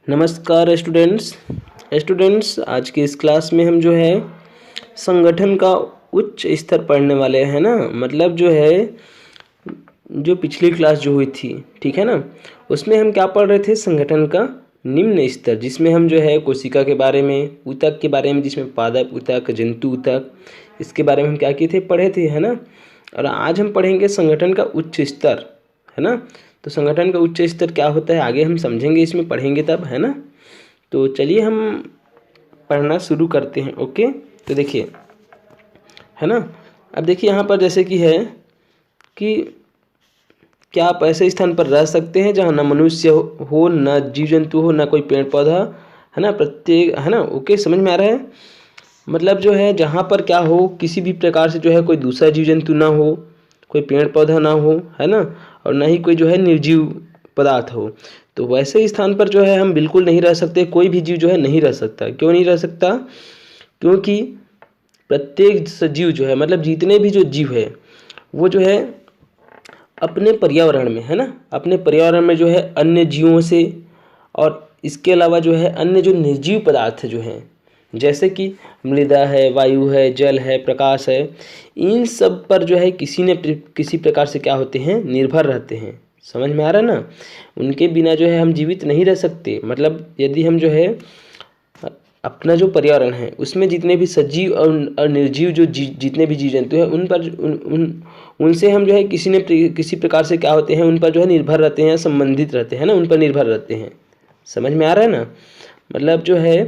नमस्कार स्टूडेंट्स आज की इस क्लास में हम जो है संगठन का उच्च स्तर पढ़ने वाले हैं ना। मतलब जो है जो पिछली क्लास जो हुई थी, ठीक है ना, उसमें हम क्या पढ़ रहे थे, संगठन का निम्न स्तर, जिसमें हम जो है कोशिका के बारे में, ऊतक के बारे में, जिसमें पादप ऊतक, जंतु ऊतक, इसके बारे में हम क्या किए थे, पढ़े थे, है ना। और आज हम पढ़ेंगे संगठन का उच्च स्तर, है ना। तो संगठन का उच्च स्तर क्या होता है आगे हम समझेंगे, इसमें पढ़ेंगे तब, है ना। तो चलिए हम पढ़ना शुरू करते हैं। ओके, तो देखिए, है ना। अब देखिए यहाँ पर जैसे कि है कि क्या आप ऐसे स्थान पर रह सकते हैं जहाँ न मनुष्य हो, न जीव जंतु हो, न कोई पेड़ पौधा, है ना, प्रत्येक, है ना। ओके, समझ में आ रहा है। मतलब जो है जहाँ पर क्या हो, किसी भी प्रकार से जो है कोई दूसरा जीव जंतु ना हो, कोई पेड़ पौधा ना हो, है ना, और ना ही कोई जो है निर्जीव पदार्थ हो। तो वैसे स्थान पर जो है हम बिल्कुल नहीं रह सकते, कोई भी जीव जो है नहीं रह सकता। क्यों नहीं रह सकता? क्योंकि प्रत्येक सजीव जो है, मतलब जितने भी जो जीव है वो जो है अपने पर्यावरण में, है ना, अपने पर्यावरण में जो है अन्य जीवों से, और इसके अलावा जो है अन्य जो निर्जीव पदार्थ जो हैं, जैसे कि मृदा है, वायु है, जल है, प्रकाश है, इन सब पर जो है किसी प्रकार से क्या होते हैं, निर्भर रहते हैं। समझ में आ रहा है ना। उनके बिना जो है हम जीवित नहीं रह सकते। मतलब यदि हम जो है अपना जो पर्यावरण है उसमें जितने भी सजीव और निर्जीव जो जितने भी जीव जंतु हैं उन पर उनसे हम जो है किसी प्रकार से क्या होते हैं, उन पर जो है निर्भर रहते हैं, संबंधित रहते हैं ना, उन पर निर्भर रहते हैं। समझ में आ रहा है ना। मतलब जो है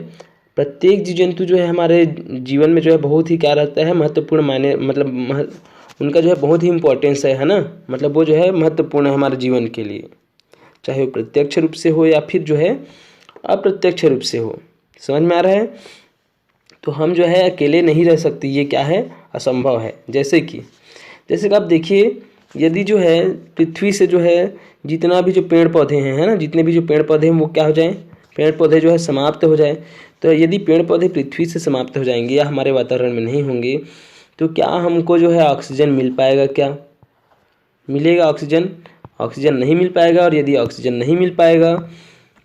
प्रत्येक जीव जंतु जो है हमारे जीवन में जो है बहुत ही क्या रहता है, महत्वपूर्ण मायने, मतलब उनका जो है बहुत ही इम्पोर्टेंस है ना। मतलब वो जो है महत्वपूर्ण है हमारे जीवन के लिए, चाहे वो प्रत्यक्ष रूप से हो या फिर जो है अप्रत्यक्ष रूप से हो। समझ में आ रहा है। तो हम जो है अकेले नहीं रह सकते, ये क्या है, असंभव है। जैसे कि आप देखिए, यदि जो है पृथ्वी से जो है जितना भी जो पेड़ पौधे हैं, है ना, जितने भी जो पेड़ पौधे हैं वो क्या हो जाएं, पेड़ पौधे जो है समाप्त हो जाए। तो यदि पेड़ पौधे पृथ्वी से समाप्त हो जाएंगे या हमारे वातावरण में नहीं होंगे तो क्या हमको जो है ऑक्सीजन मिल पाएगा? क्या मिलेगा ऑक्सीजन? ऑक्सीजन नहीं मिल पाएगा। और यदि ऑक्सीजन नहीं मिल पाएगा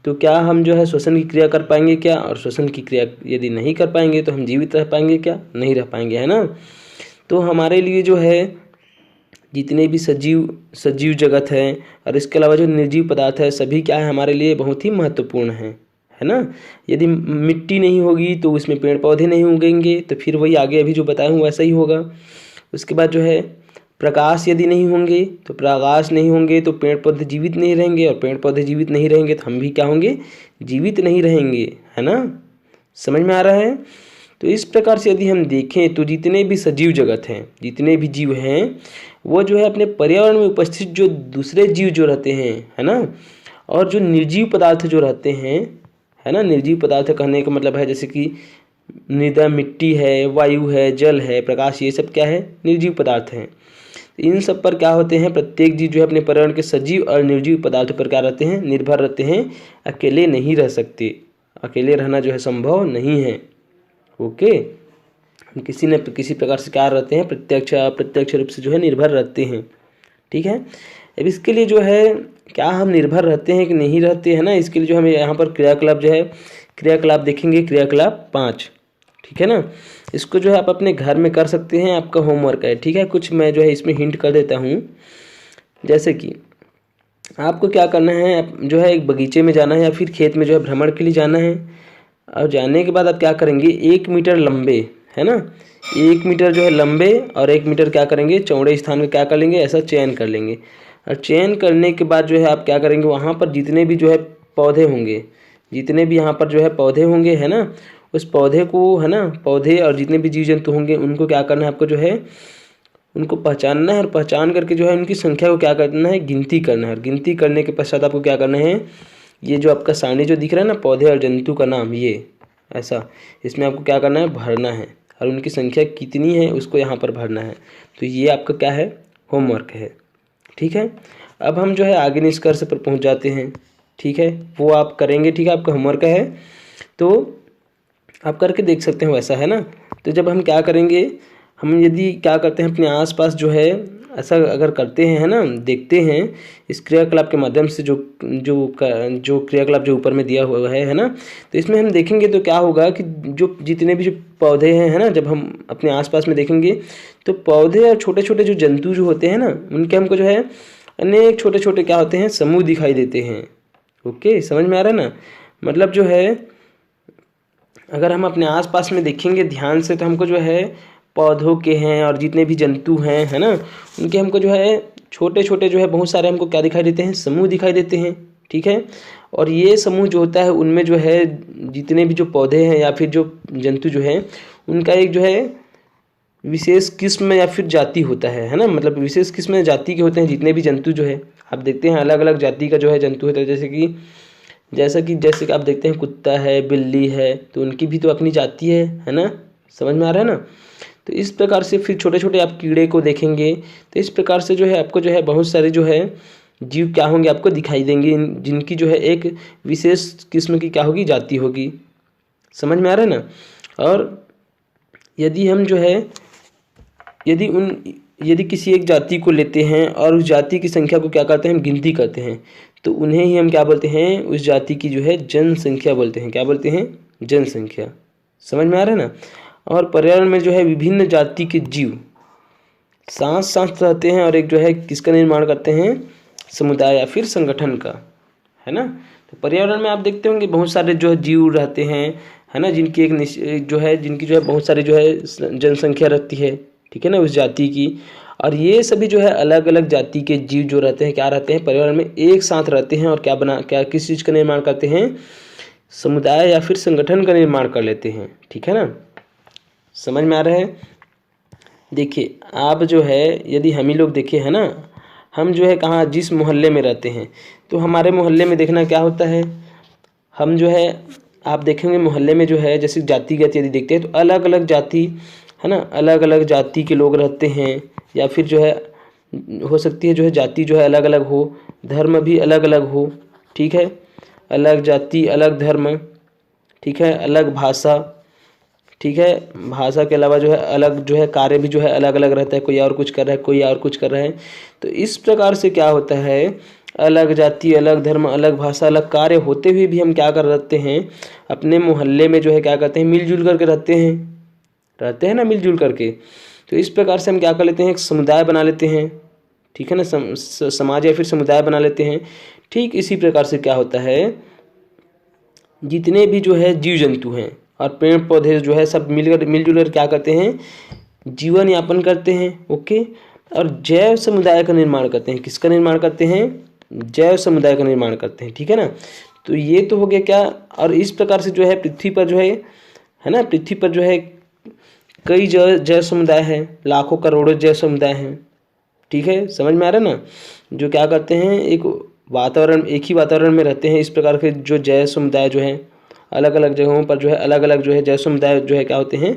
तो क्या हम जो है श्वसन की क्रिया कर पाएंगे? क्या? और श्वसन की क्रिया यदि नहीं कर पाएंगे तो हम जीवित रह पाएंगे? क्या? नहीं रह पाएंगे, है ना। तो हमारे लिए जो है जितने भी सजीव जगत है और इसके अलावा जो निर्जीव पदार्थ है, सभी क्या है हमारे लिए बहुत ही महत्वपूर्ण है ना। यदि मिट्टी नहीं होगी तो उसमें पेड़ पौधे नहीं उगेंगे, तो फिर वही आगे अभी जो बताया हूँ वैसा ही होगा। उसके बाद जो है प्रकाश यदि नहीं होंगे, तो प्रकाश नहीं होंगे तो पेड़ पौधे जीवित नहीं रहेंगे, और पेड़ पौधे जीवित नहीं रहेंगे तो हम भी क्या होंगे, जीवित नहीं रहेंगे, है ना। समझ में आ रहा है। तो इस प्रकार से यदि हम देखें तो जितने भी सजीव जगत हैं, जितने भी जीव हैं, वो जो है अपने पर्यावरण में उपस्थित जो दूसरे जीव जो रहते हैं, है ना, और जो निर्जीव पदार्थ जो रहते हैं, है ना, निर्जीव पदार्थ कहने का मतलब है जैसे कि मृदा, मिट्टी है, वायु है, जल है, प्रकाश, ये सब क्या है, निर्जीव पदार्थ हैं। इन सब पर क्या होते हैं, प्रत्येक जीव जो है अपने पर्यावरण के सजीव और निर्जीव पदार्थ पर क्या रहते हैं, निर्भर रहते हैं। अकेले नहीं रह सकते, अकेले रहना जो है संभव नहीं है। ओके, हम किसी न किसी प्रकार से क्या रहते हैं, प्रत्यक्ष अप्रत्यक्ष रूप से जो है निर्भर रहते हैं। ठीक है। अब इसके लिए जो है क्या हम निर्भर रहते हैं कि नहीं रहते हैं ना, इसके लिए जो हमें यहाँ पर क्रियाकलाप जो है, क्रियाकलाप देखेंगे, क्रियाकलाप 5, ठीक है ना। इसको जो है आप अपने घर में कर सकते हैं, आपका होमवर्क है, ठीक है। कुछ मैं जो है इसमें हिंट कर देता हूँ। जैसे कि आपको क्या करना है, आप जो है एक बगीचे में जाना है या फिर खेत में जो है भ्रमण के लिए जाना है। और जाने के बाद आप क्या करेंगे, 1 मीटर लंबे, है ना, 1 मीटर जो है लंबे और 1 मीटर क्या करेंगे, चौड़े स्थान में क्या कर लेंगे, ऐसा चयन कर लेंगे। और चयन करने के बाद जो है आप क्या करेंगे, वहाँ पर जितने भी जो है पौधे होंगे, जितने भी यहाँ पर जो है पौधे होंगे, है ना, उस पौधे को, है ना, पौधे और जितने भी जीव जंतु होंगे उनको क्या करना है, आपको जो है उनको पहचानना है। और पहचान करके जो है उनकी संख्या को क्या करना है, गिनती करना है। और गिनती करने के पश्चात आपको क्या करना है, ये जो आपका सारणी जो दिख रहा है ना, पौधे और जंतु का नाम, ये ऐसा, इसमें आपको क्या करना है, भरना है। और उनकी संख्या कितनी है उसको यहाँ पर भरना है। तो ये आपका क्या है, होमवर्क है, ठीक है। अब हम जो है आगे निष्कर्ष पर पहुँच जाते हैं, ठीक है, वो आप करेंगे, ठीक है, आपका होमवर्क है तो आप करके देख सकते हैं, वैसा है ना। तो जब हम क्या करेंगे, हम यदि क्या करते हैं अपने आसपास जो है ऐसा अगर करते हैं, है ना, देखते हैं इस क्रियाकलाप के माध्यम से, जो क्रियाकलाप जो ऊपर में दिया हुआ है ना, तो इसमें हम देखेंगे तो क्या होगा कि जो जितने भी जो पौधे हैं, है ना, जब हम अपने आसपास में देखेंगे तो पौधे और छोटे छोटे जो जंतु जो होते हैं ना, उनके हमको जो है अनेक छोटे छोटे क्या होते हैं, समूह दिखाई देते हैं। ओके, समझ में आ रहा है ना। मतलब जो है अगर हम अपने आसपास में देखेंगे ध्यान से तो हमको जो है पौधों के हैं और जितने भी जंतु हैं, है ना, उनके हमको जो है छोटे छोटे जो है बहुत सारे हमको क्या दिखाई देते हैं, समूह दिखाई देते हैं। ठीक है, और ये समूह जो होता है उनमें जो है जितने भी जो पौधे हैं या फिर जो जंतु जो है उनका एक जो है विशेष किस्म या फिर जाति होता है ना, मतलब विशेष किस्म या जाति के होते हैं जितने भी जंतु जो है। आप देखते हैं अलग अलग जाति का जो है जंतु होता है, जैसे कि आप देखते हैं कुत्ता है, बिल्ली है, तो उनकी भी तो अपनी जाति है ना, समझ में आ रहा है ना। तो इस प्रकार से फिर छोटे छोटे आप कीड़े को देखेंगे तो इस प्रकार से जो है आपको जो है बहुत सारे जो है जीव क्या होंगे आपको दिखाई देंगे, जिनकी जो है एक विशेष किस्म की क्या होगी, जाति होगी। समझ में आ रहा है ना। और यदि हम जो है यदि किसी एक जाति को लेते हैं और उस जाति की संख्या को क्या करते हैं, हम गिनती करते हैं, तो उन्हें ही हम क्या बोलते हैं, उस जाति की जो है जनसंख्या बोलते हैं। क्या बोलते हैं, जनसंख्या। समझ में आ रहा है ना। और पर्यावरण में जो है विभिन्न जाति के जीव साथ साथ रहते हैं और एक जो है किसका निर्माण करते हैं, समुदाय या फिर संगठन का, है ना। तो पर्यावरण में आप देखते होंगे बहुत सारे जो है जीव रहते हैं, है ना, जिनकी जिनकी जो है बहुत सारी जो है जनसंख्या रहती है, ठीक है ना, उस जाति की। और ये सभी जो है अलग अलग जाति के जीव जो रहते हैं क्या रहते हैं, पर्यावरण में एक साथ रहते हैं और क्या किस चीज़ का निर्माण करते हैं, समुदाय या फिर संगठन का निर्माण कर लेते हैं। ठीक है ना, समझ में आ रहा है। देखिए आप जो है यदि हम ही लोग देखे, है ना, हम जो है कहाँ जिस मोहल्ले में रहते हैं तो हमारे मोहल्ले में देखना क्या होता है, हम जो है आप देखेंगे मोहल्ले में जो है जैसे जातिगत यदि देखते हैं तो अलग अलग जाति, है ना, अलग अलग जाति के लोग रहते हैं, या फिर जो है हो सकती है जो है जाति जो है अलग अलग हो, धर्म भी अलग अलग हो। ठीक है, अलग जाति अलग धर्म, ठीक है, अलग भाषा, ठीक है, भाषा के अलावा जो है अलग जो है कार्य भी जो है अलग अलग रहता है, कोई और कुछ कर रहा है, कोई और कुछ कर रहा है। तो इस प्रकार से क्या होता है, अलग जाति अलग धर्म अलग भाषा अलग कार्य होते हुए भी हम क्या कर रहते हैं, अपने मोहल्ले में जो है क्या करते हैं, मिलजुल करके रहते हैं ना, मिलजुल करके। तो इस प्रकार से हम क्या कर लेते हैं, एक समुदाय बना लेते हैं। ठीक है ना, समाज या फिर समुदाय बना लेते हैं। ठीक इसी प्रकार से क्या होता है, जितने भी जो है जीव जंतु हैं और पेड़ पौधे जो है सब मिलजुल कर क्या करते हैं, जीवन यापन करते हैं। ओके, और जैव समुदाय का निर्माण करते हैं। किसका निर्माण करते हैं, जैव समुदाय का निर्माण करते हैं। ठीक है ना, तो ये तो हो गया क्या। और इस प्रकार से जो है पृथ्वी पर जो है ना, पृथ्वी पर जो है कई जैव समुदाय हैं, लाखों करोड़ों जैव समुदाय हैं। ठीक है, समझ में आ रहा है ना, जो क्या करते हैं एक ही वातावरण में रहते हैं। इस प्रकार के जो जैव समुदाय जो हैं अलग अलग जगहों पर जो है अलग अलग जो है जैव समुदाय जो है क्या होते हैं,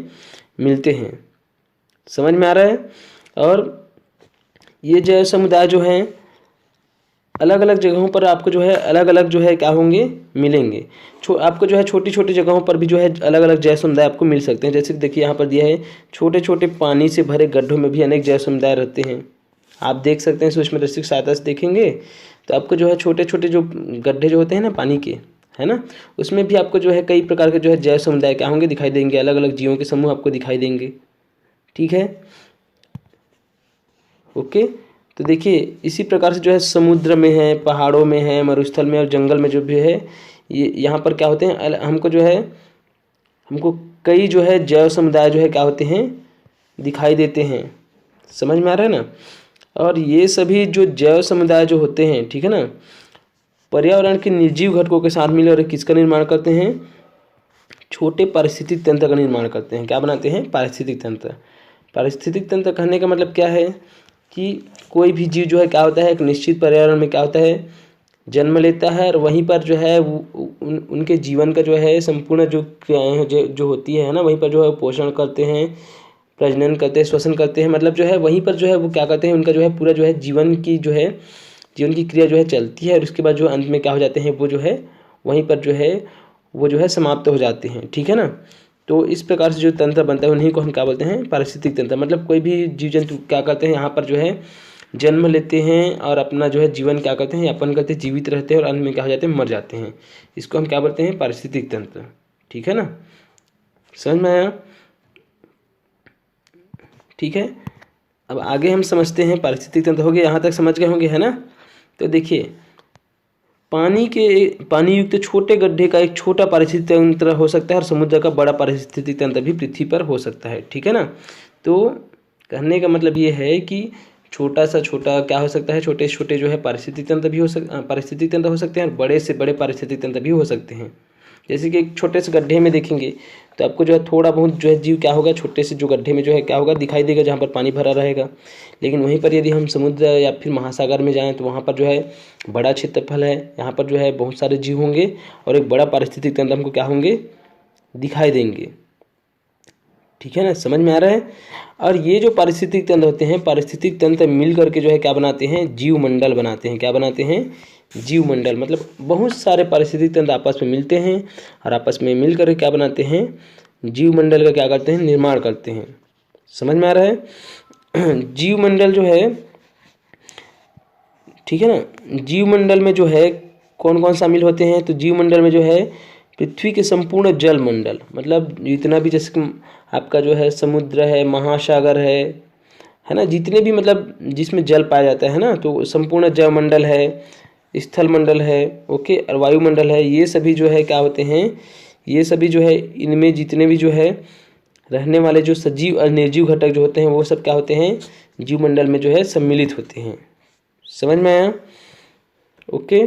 मिलते हैं। समझ में आ रहा है। और ये जैव समुदाय जो हैं अलग अलग जगहों पर आपको जो है अलग अलग जो है क्या होंगे, मिलेंगे। आपको जो है छोटी छोटी जगहों पर भी जो है अलग अलग जैव समुदाय आपको मिल सकते हैं। जैसे देखिए यहाँ पर दिया है, छोटे छोटे पानी से भरे गड्ढों में भी अनेक जैव समुदाय रहते हैं। आप देख सकते हैं, सूक्ष्मदर्शी की सहायता से देखेंगे तो आपको जो है छोटे छोटे जो गड्ढे जो होते हैं ना पानी के, है ना, उसमें भी आपको जो है कई प्रकार के जो है जैव समुदाय क्या होंगे, दिखाई देंगे। अलग अलग जीवों के समूह आपको दिखाई देंगे। ठीक है, ओके। तो देखिए इसी प्रकार से जो है समुद्र में है, पहाड़ों में है, मरुस्थल में और जंगल में जो भी है, ये यहाँ पर क्या होते हैं, हमको कई जो है जैव समुदाय जो है क्या होते हैं, दिखाई देते हैं। समझ में आ रहा है ना। और ये सभी जो जैव समुदाय जो होते हैं, ठीक है ना, पर्यावरण के निर्जीव घटकों के साथ मिलकर किसका निर्माण करते हैं, छोटे पारिस्थितिक तंत्र का निर्माण करते हैं। क्या बनाते हैं, पारिस्थितिक तंत्र। पारिस्थितिक तंत्र कहने का मतलब क्या है कि कोई भी जीव जो है क्या होता है, एक निश्चित पर्यावरण में क्या होता है, जन्म लेता है और वहीं पर जो है उनके जीवन का जो है संपूर्ण जो क्रियाएँ जो होती है ना, वहीं पर जो है पोषण करते हैं, प्रजनन करते हैं, श्वसन करते हैं। मतलब जो है वहीं पर जो है वो क्या करते हैं, उनका जो है पूरा जो है जीवन की क्रिया जो है चलती है। और उसके बाद जो अंत में क्या हो जाते हैं, वो जो है वहीं पर जो है वो जो है समाप्त हो जाते हैं। ठीक है ना। तो इस प्रकार से जो तंत्र बनता है उन्हीं को हम क्या बोलते हैं, पारिस्थितिक तंत्र। मतलब कोई भी जीव जंतु क्या करते हैं, यहाँ पर जो है जन्म लेते हैं और अपना जो है जीवन क्या करते हैं, यापन करते हैं, जीवित रहते हैं और अंत में क्या हो जाते हैं, मर जाते हैं। इसको हम क्या बोलते हैं, पारिस्थितिक तंत्र। ठीक है ना, समझ में आया? ठीक है, अब आगे हम समझते हैं पारिस्थितिक तंत्र। हो गया, यहाँ तक समझ गए होंगे, है ना? तो देखिए, पानी युक्त छोटे गड्ढे का एक छोटा पारिस्थितिक तंत्र हो सकता है और समुद्र का बड़ा पारिस्थितिक तंत्र भी पृथ्वी पर हो सकता है। ठीक है ना? तो कहने का मतलब ये है कि छोटा सा छोटा क्या हो सकता है, छोटे छोटे जो है पारिस्थितिक तंत्र भी पारिस्थितिक तंत्र हो सकते हैं और बड़े से बड़े पारिस्थितिक तंत्र भी हो सकते हैं। जैसे कि एक छोटे से गड्ढे में देखेंगे तो आपको जो है थोड़ा बहुत जो है जीव क्या होगा, छोटे से जो गड्ढे में जो है क्या होगा, दिखाई देगा, जहाँ पर पानी भरा रहेगा। लेकिन वहीं पर यदि हम समुद्र या फिर महासागर में जाएं तो वहाँ पर जो है बड़ा क्षेत्रफल है, यहाँ पर जो है बहुत सारे जीव होंगे और एक बड़ा पारिस्थितिक तंत्र हमको क्या होंगे, दिखाई देंगे। ठीक है ना, समझ में आ रहा है? और ये जो पारिस्थितिक तंत्र होते हैं, पारिस्थितिक तंत्र मिल करके जो है क्या बनाते हैं, जीव मंडल बनाते हैं। क्या बनाते हैं, जीव मंडल। मतलब बहुत सारे पारिस्थितिक तंत्र आपस में मिलते हैं और आपस में मिल कर क्या बनाते हैं, जीव मंडल का क्या करते हैं, निर्माण करते हैं। समझ में आ रहा है? जीव मंडल जो है, ठीक है ना, जीव मंडल में जो है कौन कौन शामिल होते हैं, तो जीव मंडल में जो है पृथ्वी के संपूर्ण जल मंडल, मतलब जितना भी, जैसे आपका जो है समुद्र है, महासागर है ना, जितने भी मतलब जिसमें जल पाया जाता है ना, तो संपूर्ण जल मंडल है, स्थल मंडल है, ओके, और वायुमंडल है। ये सभी जो है क्या होते हैं, ये सभी जो है इनमें जितने भी जो है रहने वाले जो सजीव और निर्जीव घटक जो होते हैं वो सब क्या होते हैं, जीव मंडल में जो है सम्मिलित होते हैं। समझ में आया? ओके,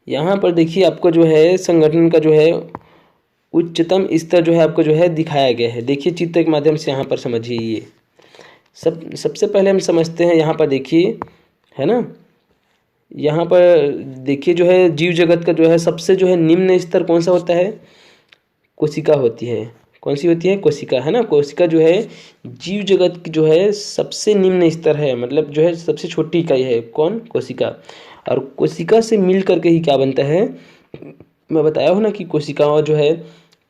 यहाँ पर देखिए आपको जो है संगठन का जो है उच्चतम स्तर जो है आपको जो है दिखाया गया है। देखिए चित्र के माध्यम से यहाँ पर समझिए। ये सबसे पहले हम समझते हैं, यहाँ पर देखिए, है ना, यहाँ पर देखिए जो है जीव जगत का जो है सबसे जो है निम्न स्तर कौन सा होता है, कोशिका होती है। कौन सी होती है, कोशिका, है ना। कोशिका जो है जीव जगत की जो है सबसे निम्न स्तर है, मतलब जो है सबसे छोटी इकाई है। कौन, कोशिका। और कोशिका से मिल करके ही क्या बनता है, मैं बताया हूँ ना कि कोशिकाओं जो है,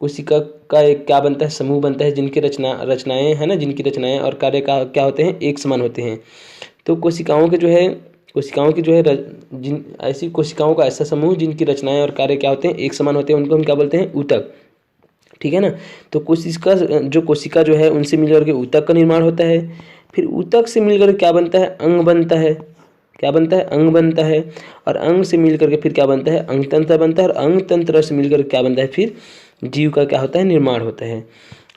कोशिका का एक क्या बनता है, समूह बनता है, जिनकी रचनाएं है ना, जिनकी रचनाएं और कार्य का क्या होते हैं, एक समान होते हैं। तो कोशिकाओं के जो है, कोशिकाओं की जो है जिन ऐसी कोशिकाओं का ऐसा समूह जिनकी रचनाएं और कार्य क्या होते हैं, एक समान होते हैं, उनको हम क्या बोलते हैं, ऊतक। ठीक है ना। तो कोशिका जो है उनसे मिलकर के ऊतक का निर्माण होता है। फिर ऊतक से मिलकर क्या बनता है, अंग बनता है। क्या बनता है, अंग बनता है। और अंग से मिलकर के फिर क्या बनता है, अंग तंत्र बनता है। और अंग तंत्र से मिलकर क्या बनता है, फिर जीव का क्या होता है, निर्माण होता है।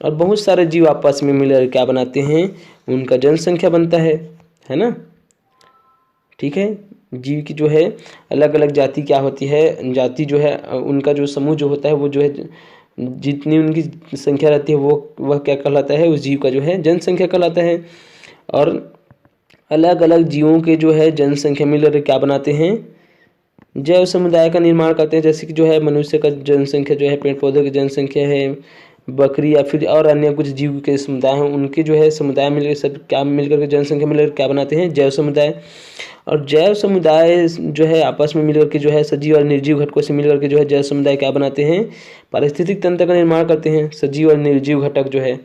और बहुत सारे जीव आपस में मिलकर क्या बनाते हैं, उनका जनसंख्या बनता है ना। ठीक है, जीव की जो है अलग अलग जाति क्या होती है, जाति जो है उनका जो समूह जो होता है वो जो है जितनी उनकी संख्या रहती है वह क्या कहलाता है, उस जीव का जो है जनसंख्या कहलाता है। और अलग अलग जीवों के जो है जनसंख्या मिलकर क्या बनाते हैं, जैव समुदाय का निर्माण करते हैं। जैसे कि जो है मनुष्य का जनसंख्या जो है, पेड़ पौधों की जनसंख्या है, बकरी या फिर और अन्य कुछ जीव के समुदाय हैं, उनके जो है समुदाय मिलकर सब क्या मिलकर के जनसंख्या मिलकर क्या बनाते हैं, जैव समुदाय। और जैव समुदाय जो है आपस में मिलकर के जो है सजीव और निर्जीव घटकों से मिलकर के जो है जैव समुदाय क्या बनाते हैं, पारिस्थितिक तंत्र का निर्माण करते हैं, सजीव और निर्जीव घटक जो है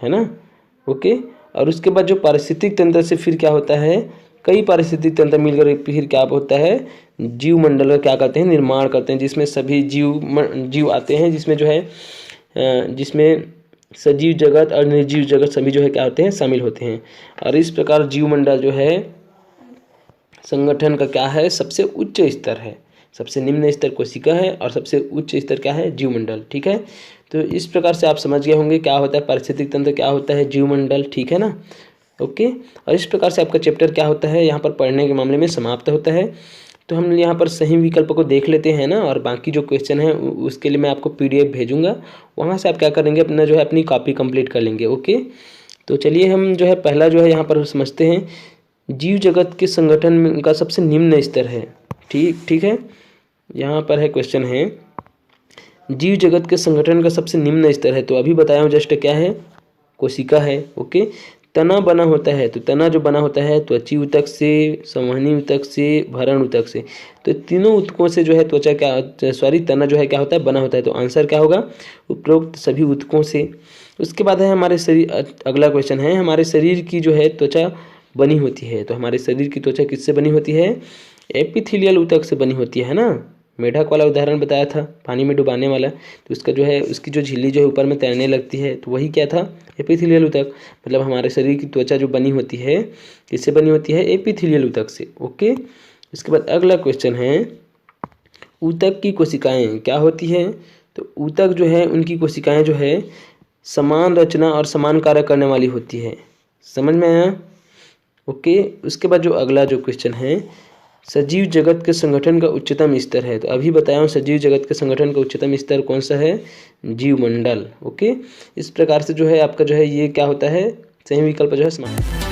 ना। ओके, और उसके बाद जो पारिस्थितिक तंत्र से फिर क्या होता है, कई पारिस्थितिक तंत्र मिलकर फिर क्या होता है, जीव मंडल का क्या करते हैं, निर्माण करते हैं, जिसमें सभी जीव आते हैं, जिसमें जो है जिसमें सजीव जगत और निर्जीव जगत सभी जो है क्या होते हैं, शामिल होते हैं। और इस प्रकार जीव मंडल जो है संगठन का क्या है, सबसे उच्च स्तर है। सबसे निम्न स्तर कोशिका है और सबसे उच्च स्तर क्या है, जीव मंडल। ठीक है, तो इस प्रकार से आप समझ गए होंगे क्या होता है पारिस्थितिक तंत्र, क्या होता है जीव मंडल। ठीक है ना, ओके। और इस प्रकार से आपका चैप्टर क्या होता है, यहाँ पर पढ़ने के मामले में समाप्त होता है। तो हम यहाँ पर सही विकल्प को देख लेते हैं ना, और बाकी जो क्वेश्चन है उसके लिए मैं आपको PDF भेजूंगा, वहाँ से आप क्या करेंगे, अपना जो है अपनी कॉपी कंप्लीट कर लेंगे। ओके, तो चलिए हम जो है पहला जो है यहाँ पर समझते हैं, जीव जगत के संगठन का सबसे निम्न स्तर है। ठीक है, यहाँ पर है क्वेश्चन है, जीव जगत के संगठन का सबसे निम्न स्तर है। तो अभी बताया हूँ जस्ट क्या है, कोशिका है। ओके, तना बना होता है, तो तना जो बना होता है त्वची ऊतक से, संवहनी ऊतक से, भरण ऊतक से। तो तीनों ऊतकों से जो है त्वचा तना जो है क्या होता है, बना होता है। तो आंसर क्या होगा, उपरोक्त सभी ऊतकों से। उसके बाद है हमारे शरीर, अगला क्वेश्चन है हमारे शरीर की जो है त्वचा बनी होती है। तो हमारे शरीर की त्वचा किससे बनी होती है, एपिथेलियल ऊतक से बनी होती है ना। मेढक वाला उदाहरण बताया था, पानी में डुबाने वाला, तो उसका जो है उसकी जो झिल्ली जो है ऊपर में तैरने लगती है, तो वही क्या था, एपिथेलियल ऊतक। मतलब हमारे शरीर की त्वचा जो बनी होती है किससे बनी होती है, एपिथेलियल ऊतक से। ओके। इसके बाद अगला क्वेश्चन है ऊतक की कोशिकाएं क्या होती है। तो ऊतक जो है उनकी कोशिकाएं जो है समान रचना और समान कार्य करने वाली होती है। समझ में आया। ओके। उसके बाद जो अगला जो क्वेश्चन है सजीव जगत के संगठन का उच्चतम स्तर है। तो अभी बताया हूँ सजीव जगत के संगठन का उच्चतम स्तर कौन सा है, जीवमंडल। ओके। इस प्रकार से जो है आपका जो है ये क्या होता है, सही विकल्प जो है समाधान।